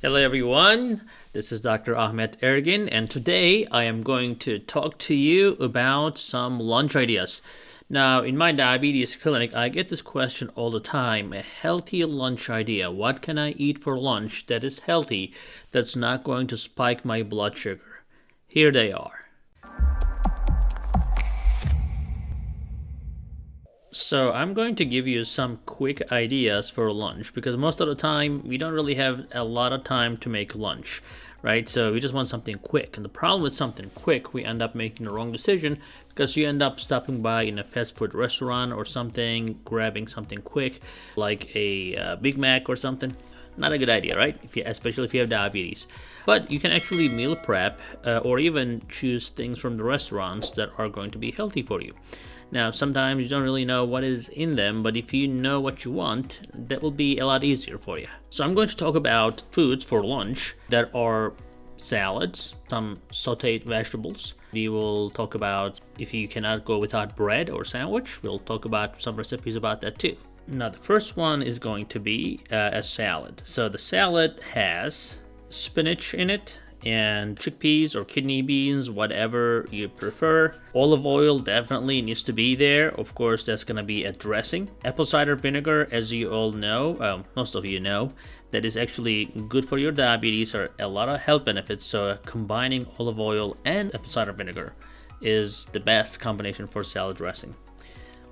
Hello everyone, this is Dr. Ahmet Ergin, and today I am going to talk to you about some lunch ideas. Now, in my diabetes clinic, I get this question all the time: a healthy lunch idea. What can I eat for lunch that is healthy, that's not going to spike my blood sugar? Here they are. So I'm going to give you some quick ideas for lunch, because most of the time we don't really have a lot of time to make lunch, right? So we just want something quick. And the problem with something quick, we end up making the wrong decision, because you end up stopping by in a fast food restaurant or something, grabbing something quick like a Big Mac or something. Not a good idea, right? Especially if you have diabetes. But you can actually meal prep or even choose things from the restaurants that are going to be healthy for you. Now, sometimes you don't really know what is in them, but if you know what you want, that will be a lot easier for you. So I'm going to talk about foods for lunch that are salads, some sauteed vegetables. We will talk about if you cannot go without bread or sandwich. We'll talk about some recipes about that too. Now, the first one is going to be a salad. So the salad has spinach in it, and chickpeas or kidney beans, whatever you prefer. Olive oil definitely needs to be there. Of course, that's going to be a dressing. Apple cider vinegar, as you all know, most of you know, that is actually good for your diabetes, or a lot of health benefits. So combining olive oil and apple cider vinegar is the best combination for salad dressing.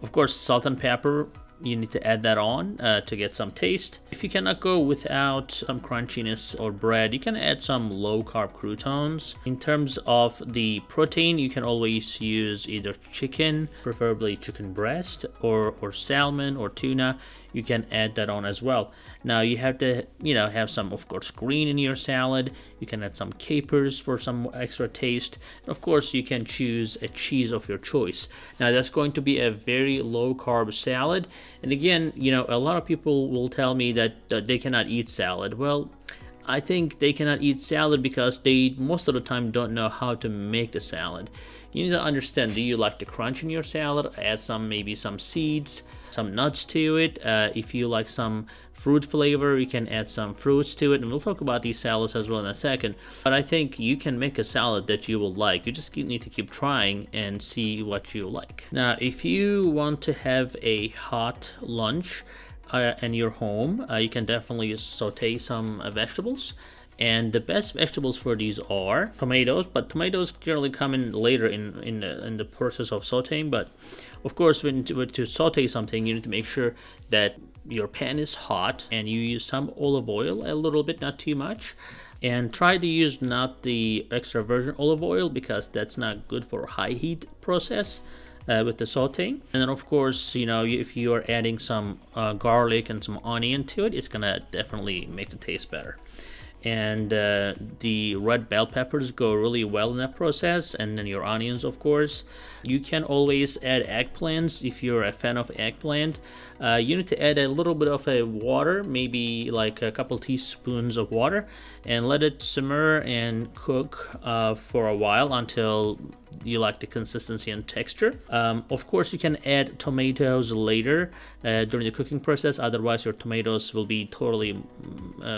Of course, salt and pepper, you need to add that on to get some taste. If you cannot go without some crunchiness or bread, you can add some low-carb croutons. In terms of the protein, you can always use either chicken, preferably chicken breast, or salmon or tuna. You can add that on as well. Now you have to, have some, of course, green in your salad. You can add some capers for some extra taste. And of course, you can choose a cheese of your choice. Now that's going to be a very low-carb salad. And again, a lot of people will tell me that they cannot eat salad. Well, I think they cannot eat salad because they most of the time don't know how to make the salad. You need to understand, do you like the crunch in your salad? Add maybe some seeds, some nuts to it. If you like some fruit flavor, you can add some fruits to it. And we'll talk about these salads as well in a second. But I think you can make a salad that you will like. You just need to keep trying and see what you like. Now, if you want to have a hot lunch in your home, you can definitely saute some vegetables. And the best vegetables for these are tomatoes, but tomatoes generally come in later in the process of sauteing. But of course, when to saute something, you need to make sure that your pan is hot and you use some olive oil, a little bit, not too much. And try to use not the extra virgin olive oil, because that's not good for high heat process with the sauteing. And then of course, if you are adding some garlic and some onion to it, it's gonna definitely make the taste better. And the red bell peppers go really well in that process, and then your onions, of course. You can always add eggplants if you're a fan of eggplant. You need to add a little bit of water, maybe like a couple teaspoons of water, and let it simmer and cook for a while until you like the consistency and texture. Of course, you can add tomatoes later during the cooking process. Otherwise, your tomatoes will be totally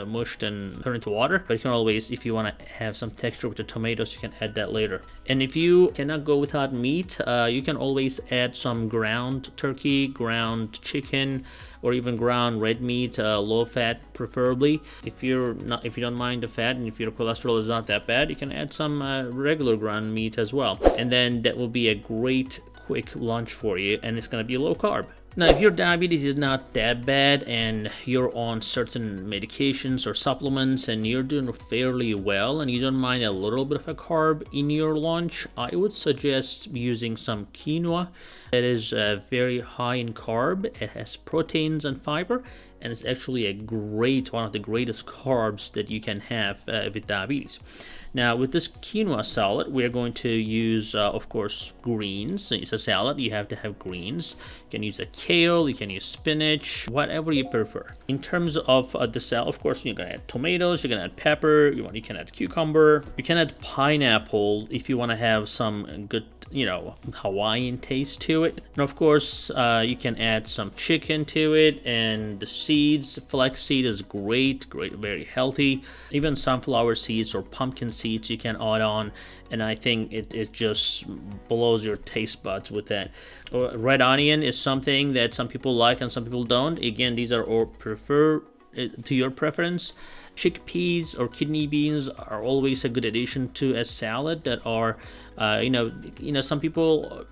mushed and turn into water. But you can always, if you want to have some texture with the tomatoes, you can add that later. And if you cannot go without meat, you can always add some ground turkey, ground chicken, or even ground red meat, low fat preferably. If you don't mind the fat, and if your cholesterol is not that bad, you can add some regular ground meat as well. And then that will be a great quick lunch for you, and it's going to be low carb. Now, if your diabetes is not that bad and you're on certain medications or supplements and you're doing fairly well and you don't mind a little bit of a carb in your lunch, I would suggest using some quinoa. That is very high in carb. It has proteins and fiber, and it's actually one of the greatest carbs that you can have with diabetes. Now, with this quinoa salad, we're going to use, of course, greens. It's a salad, you have to have greens. You can use a kale, you can use spinach, whatever you prefer. In terms of the salad, of course, you're going to add tomatoes, you're going to add pepper, you can add cucumber, you can add pineapple if you want to have some good you know, Hawaiian taste to it. And of course, you can add some chicken to it, and the seeds, flaxseed is great, very healthy. Even sunflower seeds or pumpkin seeds you can add on, and I think it just blows your taste buds with that. Red onion is something that some people like and some people don't. Again, these are all to your preference. Chickpeas or kidney beans are always a good addition to a salad. That are, you know, some people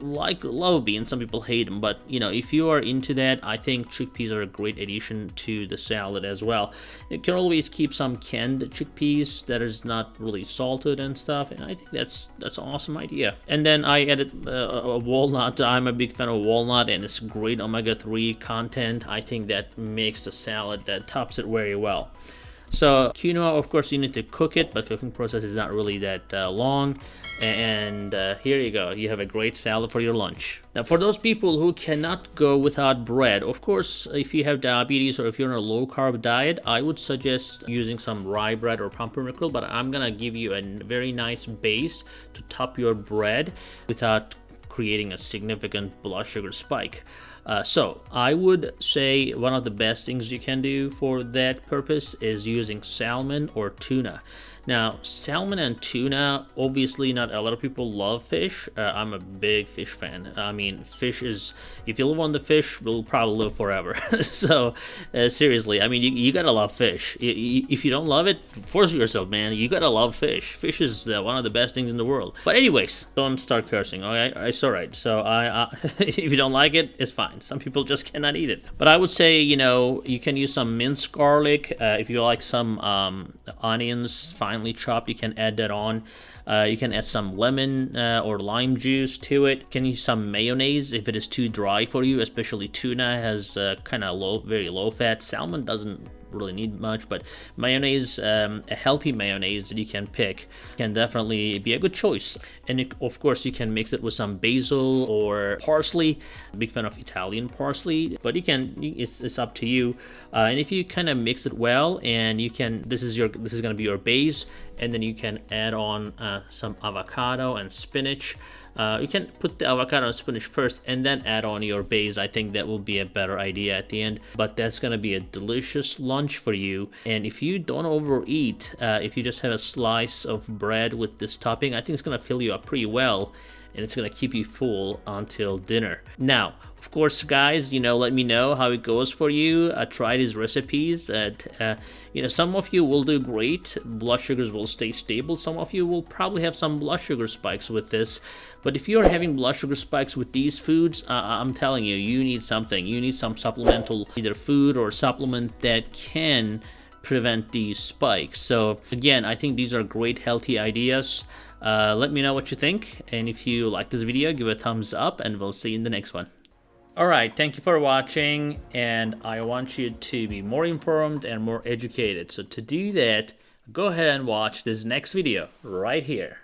love beans, some people hate them, but you know, if you are into that, I think chickpeas are a great addition to the salad as well. You can always keep some canned chickpeas that is not really salted and stuff, and I think that's an awesome idea. And then I added a walnut. I'm a big fan of walnut, and it's great omega-3 content. I think that makes the salad, that tops it very well. So quinoa, of course, you need to cook it, but cooking process is not really that long. And here you go. You have a great salad for your lunch. Now, for those people who cannot go without bread, of course, if you have diabetes or if you're on a low-carb diet, I would suggest using some rye bread or pumpernickel, but I'm gonna give you a very nice base to top your bread without creating a significant blood sugar spike. So I would say one of the best things you can do for that purpose is using salmon or tuna. Now, salmon and tuna, obviously not a lot of people love fish. I'm a big fish fan. I mean, fish is, if you live on the fish, we'll probably live forever. So seriously, I mean, you gotta love fish. If you don't love it, force yourself, man. You gotta love fish. Fish is one of the best things in the world. But anyways, don't start cursing, okay? It's all right. So if you don't like it, it's fine. Some people just cannot eat it. But I would say, you know, you can use some minced garlic. If you like some onions finely chopped, you can add that on. You can add some lemon or lime juice to it. You can use some mayonnaise if it is too dry for you, especially tuna has kind of very low fat. Salmon doesn't really need much, but mayonnaise, a healthy mayonnaise that you can pick, can definitely be a good choice. And of course, you can mix it with some basil or parsley. Big fan of Italian parsley, but you can, it's up to you. And if you kind of mix it well, and you can, this is going to be your base, and then you can add on some avocado and spinach. You can put the avocado and spinach first and then add on your base. I think that will be a better idea at the end, but that's going to be a delicious lunch for you. And if you don't overeat, if you just have a slice of bread with this topping, I think it's going to fill you up pretty well, and it's going to keep you full until dinner. Now, of course, guys, you know, let me know how it goes for you. Try these recipes. You know, some of you will do great. Blood sugars will stay stable. Some of you will probably have some blood sugar spikes with this. But if you're having blood sugar spikes with these foods, I'm telling you, you need something. You need some supplemental, either food or supplement that can prevent these spikes. So again, I think these are great healthy ideas. Let me know what you think. And if you like this video, give it a thumbs up, and we'll see you in the next one. Alright, thank you for watching, and I want you to be more informed and more educated. So to do that, go ahead and watch this next video right here.